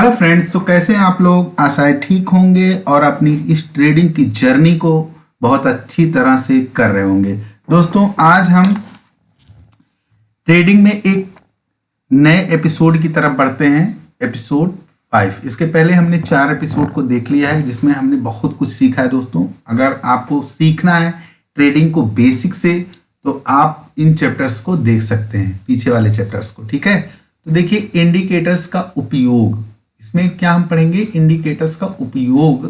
Hello friends, तो कैसे हैं आप लोग। आशा है ठीक होंगे और अपनी इस ट्रेडिंग की जर्नी को बहुत अच्छी तरह से कर रहे होंगे। दोस्तों, आज हम ट्रेडिंग में एक नए एपिसोड की तरफ बढ़ते हैं, एपिसोड 5। इसके पहले हमने 4 एपिसोड को देख लिया है जिसमें हमने बहुत कुछ सीखा है। दोस्तों, अगर आपको सीखना है ट्रेडिंग को बेसिक से तो आप इन चैप्टर्स को देख सकते हैं, पीछे वाले चैप्टर्स को। ठीक है, तो देखिए इंडिकेटर्स का उपयोग, इसमें क्या हम पढ़ेंगे, इंडिकेटर्स का उपयोग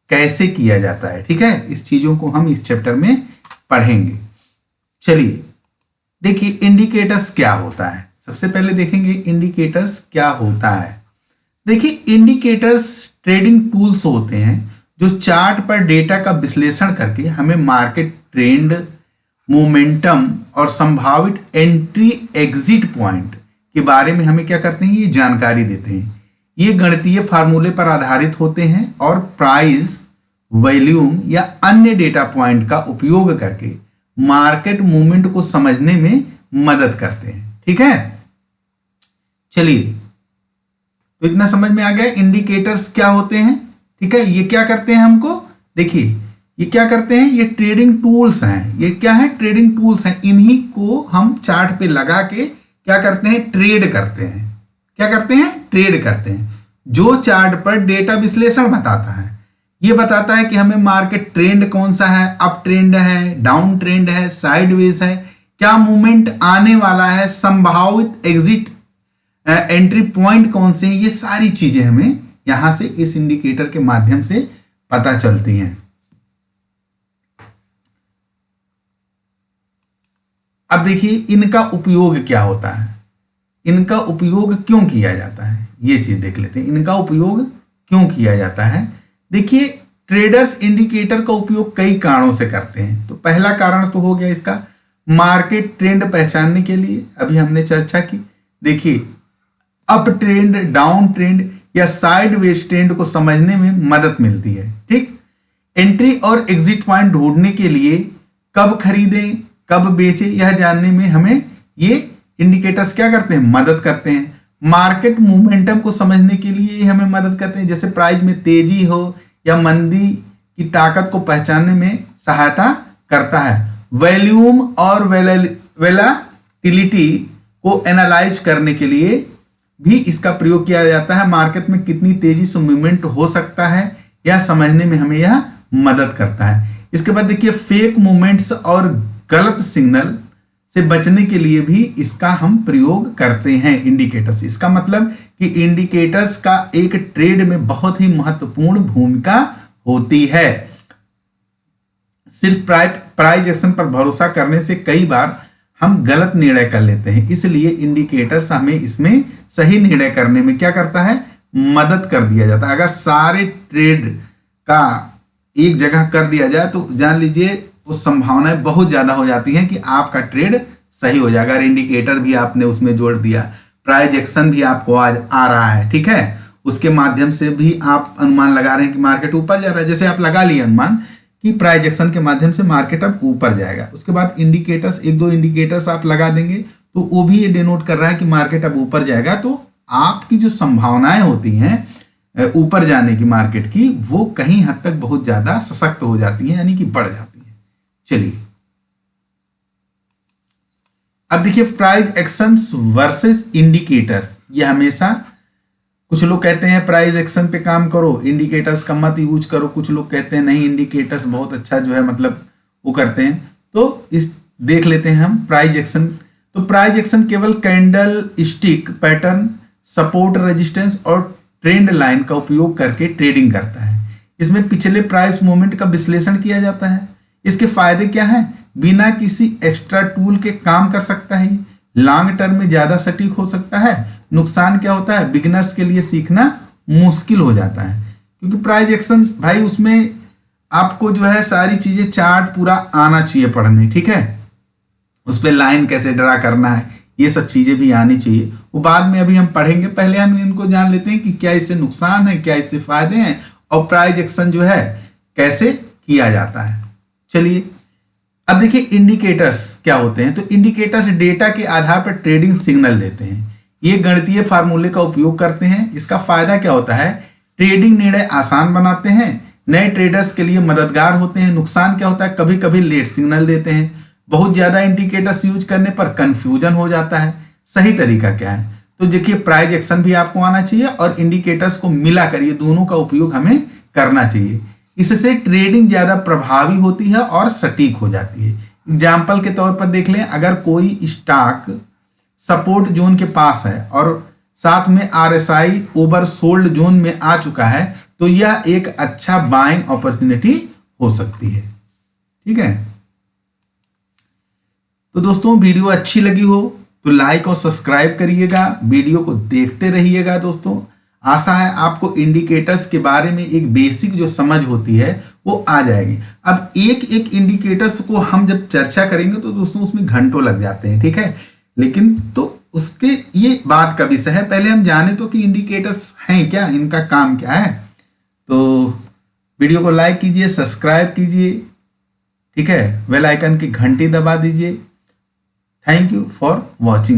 कैसे किया जाता है। ठीक है, इस चीजों को हम इस चैप्टर में पढ़ेंगे। चलिए देखिए इंडिकेटर्स क्या होता है। सबसे पहले देखेंगे इंडिकेटर्स क्या होता है। देखिए इंडिकेटर्स ट्रेडिंग टूल्स होते हैं जो चार्ट पर डेटा का विश्लेषण करके हमें मार्केट ट्रेंड, मोमेंटम और संभावित एंट्री एग्जिट पॉइंट के बारे में हमें क्या करते हैं, ये जानकारी देते हैं। ये गणितीय फार्मूले पर आधारित होते हैं और प्राइस, वॉल्यूम या अन्य डेटा पॉइंट का उपयोग करके मार्केट मूवमेंट को समझने में मदद करते हैं। ठीक है, चलिए तो इतना समझ में आ गया इंडिकेटर्स क्या होते हैं। ठीक है, ये क्या करते हैं हमको, देखिए ये क्या करते हैं, ये ट्रेडिंग टूल्स हैं। ये क्या है, ट्रेडिंग टूल्स हैं। इन्हीं को हम चार्ट पे लगा के क्या करते हैं, ट्रेड करते हैं। क्या करते हैं, ट्रेड करते हैं। जो चार्ट पर डेटा विश्लेषण बताता है, ये बताता है कि हमें मार्केट ट्रेंड कौन सा है, अप ट्रेंड है, डाउन ट्रेंड है, साइडवेज है, क्या मूवमेंट आने वाला है, संभावित एग्जिट एंट्री पॉइंट कौन से हैं, ये सारी चीजें हमें यहां से इस इंडिकेटर के माध्यम से पता चलती हैं। अब देखिए इनका उपयोग क्या होता है, इनका उपयोग क्यों किया जाता है, ये चीज देख लेते हैं। इनका उपयोग क्यों किया जाता है। देखिए ट्रेडर्स इंडिकेटर का उपयोग कई कारणों से करते हैं। तो पहला कारण तो हो गया इसका मार्केट ट्रेंड पहचानने के लिए, अभी हमने चर्चा की। देखिए अप ट्रेंड, डाउन ट्रेंड या साइडवेज ट्रेंड को समझने में मदद मिलती है। ठीक, एंट्री और एग्जिट पॉइंट ढूंढने के लिए कब खरीदें कब बेचें यह जानने में हमें ये इंडिकेटर्स क्या करते हैं, मदद करते हैं। मार्केट मोमेंटम को समझने के लिए हमें मदद करते हैं, जैसे प्राइस में तेजी हो या मंदी की ताकत को पहचानने में सहायता करता है। वॉल्यूम और वेलाटिलिटी को एनालाइज करने के लिए भी इसका प्रयोग किया जाता है। मार्केट में कितनी तेजी से मूवमेंट हो सकता है यह समझने में हमें यह मदद करता है। इसके बाद देखिए फेक मूवमेंट्स और गलत सिग्नल से बचने के लिए भी इसका हम प्रयोग करते हैं इंडिकेटर्स। इसका मतलब कि इंडिकेटर्स का एक ट्रेड में बहुत ही महत्वपूर्ण भूमिका होती है। सिर्फ प्राइस एक्शन पर भरोसा करने से कई बार हम गलत निर्णय कर लेते हैं, इसलिए इंडिकेटर्स हमें इसमें सही निर्णय करने में क्या करता है, मदद कर दिया जाता है। अगर सारे ट्रेड का एक जगह कर दिया जाए तो जान लीजिए उस संभावनाएं बहुत ज्यादा हो जाती हैं कि आपका ट्रेड सही हो जाएगा। अगर इंडिकेटर भी आपने उसमें जोड़ दिया, प्राइस एक्शन भी आपको आज आ रहा है, ठीक है, उसके माध्यम से भी आप अनुमान लगा रहे हैं कि मार्केट ऊपर जा रहा है। जैसे आप लगा लिए अनुमान कि प्राइस एक्शन के माध्यम से मार्केट अब ऊपर जाएगा, उसके बाद इंडिकेटर्स, एक दो इंडिकेटर्स आप लगा देंगे तो वो भी ये डिनोट कर रहा है कि मार्केट अब ऊपर जाएगा। तो आपकी जो संभावनाएं होती हैं ऊपर जाने की मार्केट की, वो कहीं हद तक बहुत ज्यादा सशक्त हो जाती हैं, यानी कि बढ़ जाती है। चलिए अब देखिए प्राइस एक्शंस वर्सेस इंडिकेटर्स। ये हमेशा कुछ लोग कहते हैं प्राइस एक्शन पे काम करो, इंडिकेटर्स का मत यूज करो। कुछ लोग कहते हैं नहीं, इंडिकेटर्स बहुत अच्छा जो है मतलब वो करते हैं। तो इस देख लेते हैं हम प्राइस एक्शन। तो प्राइस एक्शन केवल candle stick pattern, support, resistance और ट्रेंड लाइन का उपयोग करके ट्रेडिंग करता है। इसमें पिछले प्राइस मूवमेंट का विश्लेषण किया जाता है। इसके फायदे क्या हैं, बिना किसी एक्स्ट्रा टूल के काम कर सकता है, लॉन्ग टर्म में ज्यादा सटीक हो सकता है। नुकसान क्या होता है, बिगिनर्स के लिए सीखना मुश्किल हो जाता है, क्योंकि प्राइस एक्शन भाई उसमें आपको जो है सारी चीजें चार्ट पूरा आना चाहिए पढ़ने, ठीक है, उस पर लाइन कैसे ड्रा करना है, ये सब चीजें भी आनी चाहिए। वो बाद में अभी हम पढ़ेंगे, पहले हम इनको जान लेते हैं कि क्या इससे नुकसान है, क्या इससे फायदे हैं और प्राइस एक्शन जो है कैसे किया जाता है। चलिए अब देखिए इंडिकेटर्स क्या होते हैं। तो इंडिकेटर्स डेटा के आधार पर ट्रेडिंग सिग्नल देते हैं। ये गणितीय फार्मूले का उपयोग करते हैं। इसका फायदा क्या होता है, ट्रेडिंग निर्णय आसान बनाते हैं, नए ट्रेडर्स के लिए मददगार होते हैं। नुकसान क्या होता है, कभी कभी लेट सिग्नल देते हैं, बहुत ज्यादा इंडिकेटर्स यूज करने पर कंफ्यूजन हो जाता है। सही तरीका क्या है, तो देखिए प्राइस एक्शन भी आपको आना चाहिए और इंडिकेटर्स को मिलाकर ये दोनों का उपयोग हमें करना चाहिए। इससे ट्रेडिंग ज्यादा प्रभावी होती है और सटीक हो जाती है। एग्जाम्पल के तौर पर देख लें, अगर कोई स्टॉक सपोर्ट जोन के पास है और साथ में RSI ओवरसोल्ड जोन में आ चुका है, तो यह एक अच्छा बाइंग अपॉर्चुनिटी हो सकती है। ठीक है, तो दोस्तों वीडियो अच्छी लगी हो तो लाइक और सब्सक्राइब करिएगा, वीडियो को देखते रहिएगा। दोस्तों आशा है आपको इंडिकेटर्स के बारे में एक बेसिक जो समझ होती है वो आ जाएगी। अब एक एक इंडिकेटर्स को हम जब चर्चा करेंगे तो दोस्तों उसमें घंटों लग जाते हैं, ठीक है, लेकिन तो उसके ये बात का विषय है, पहले हम जाने तो कि इंडिकेटर्स हैं क्या, इनका काम क्या है। तो वीडियो को लाइक कीजिए, सब्सक्राइब कीजिए, ठीक है, बेल आइकन की घंटी दबा दीजिए। Thank you for watching.